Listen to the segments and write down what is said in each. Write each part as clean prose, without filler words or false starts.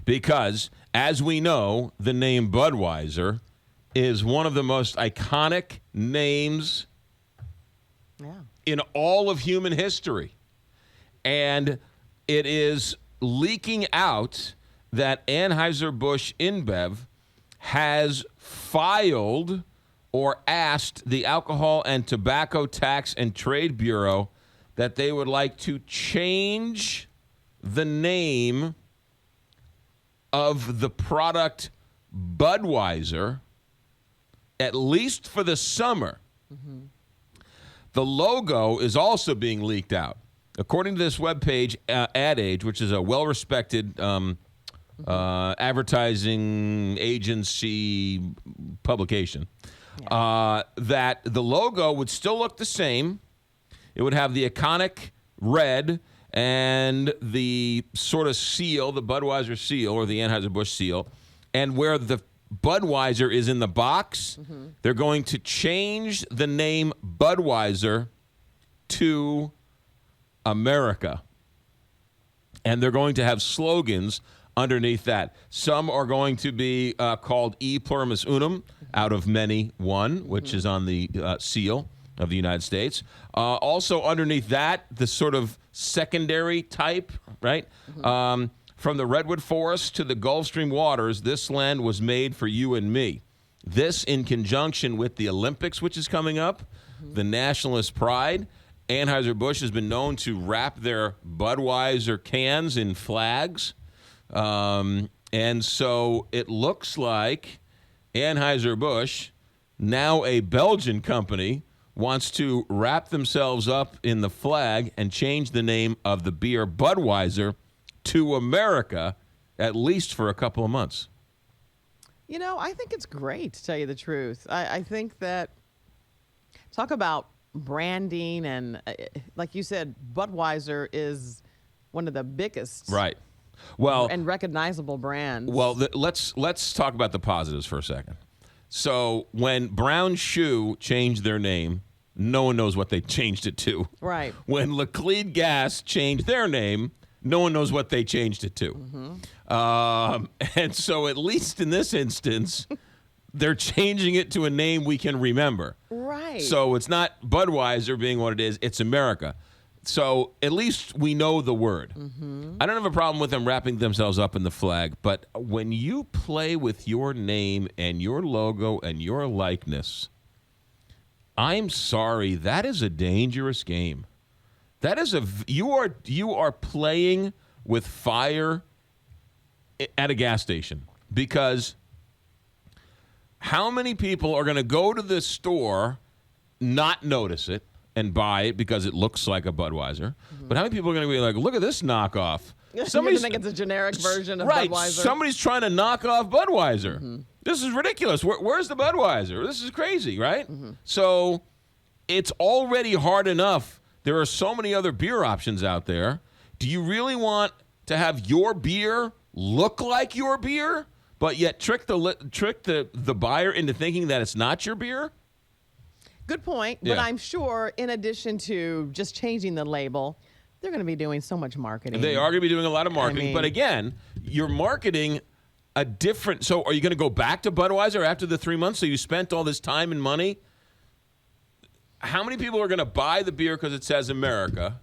Because, as we know, the name Budweiser is one of the most iconic names in all of human history. And it is leaking out that Anheuser-Busch InBev has filed or asked the Alcohol and Tobacco Tax and Trade Bureau that they would like to change the name of the product Budweiser, at least for the summer. Mm-hmm. The logo is also being leaked out. According to this webpage, Ad Age, which is a well-respected advertising agency publication, that the logo would still look the same. It would have the iconic red and the sort of seal, the Budweiser seal or the Anheuser-Busch seal. And where the Budweiser is in the box, they're going to change the name Budweiser to America. And they're going to have slogans underneath that. Some are going to be called E Plurimus Unum, out of many, one, which is on the seal of the United States. Also underneath that, the sort of secondary type, right? From the Redwood Forest to the Gulf Stream waters, this land was made for you and me. This in conjunction with the Olympics, which is coming up, the nationalist pride. Anheuser-Busch has been known to wrap their Budweiser cans in flags. And so it looks like Anheuser-Busch, now a Belgian company, wants to wrap themselves up in the flag and change the name of the beer Budweiser to America, at least for a couple of months. You know, I think it's great, to tell you the truth. I think that, talk about branding and, like you said, Budweiser is one of the biggest and recognizable brands. Well, let's talk about the positives for a second. So when Brown Shoe changed their name, no one knows what they changed it to. Right. When Laclede Gas changed their name, no one knows what they changed it to. And so at least in this instance, they're changing it to a name we can remember. Right. So it's not Budweiser being what it is, it's America. So at least we know the word. I don't have a problem with them wrapping themselves up in the flag, but when you play with your name and your logo and your likeness, I'm sorry, that is a dangerous game. That is you are playing with fire at a gas station, because how many people are going to go to this store, not notice it, and buy it because it looks like a Budweiser? But how many people are going to be like, look at this knockoff? Somebody think it's a generic version of Budweiser. Somebody's trying to knock off Budweiser. This is ridiculous. Where's the Budweiser? This is crazy, right? So it's already hard enough. There are so many other beer options out there. Do you really want to have your beer look like your beer, but yet trick the buyer into thinking that it's not your beer? Good point. But I'm sure in addition to just changing the label, they're going to be doing so much marketing. They are going to be doing a lot of marketing. But again, you're marketing a different... So are you going to go back to Budweiser after the 3 months? So you spent all this time and money? How many people are going to buy the beer because it says America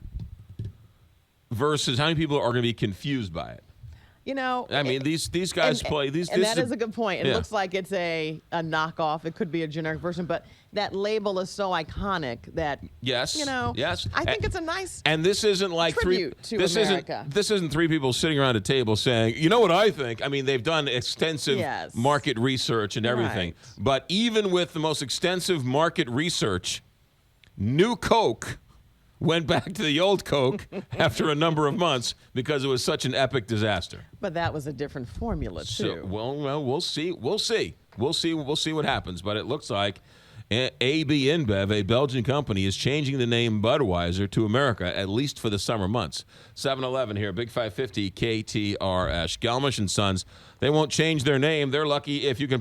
versus how many people are going to be confused by it? You know, I mean, these guys play these. And that is a good point. It looks like it's a knockoff. It could be a generic version, but that label is so iconic that I think it's a nice. And this isn't like tribute to America. This isn't three people sitting around a table saying, you know what I think. I mean, they've done extensive market research and everything. Right. But even with the most extensive market research, New Coke went back to the old Coke after a number of months because it was such an epic disaster. But that was a different formula, too. So, well, we'll see. We'll see what happens. But it looks like AB InBev, a Belgian company, is changing the name Budweiser to America, at least for the summer months. 7-Eleven here, Big 550 KTRS. Gelmish & Sons, they won't change their name. They're lucky if you can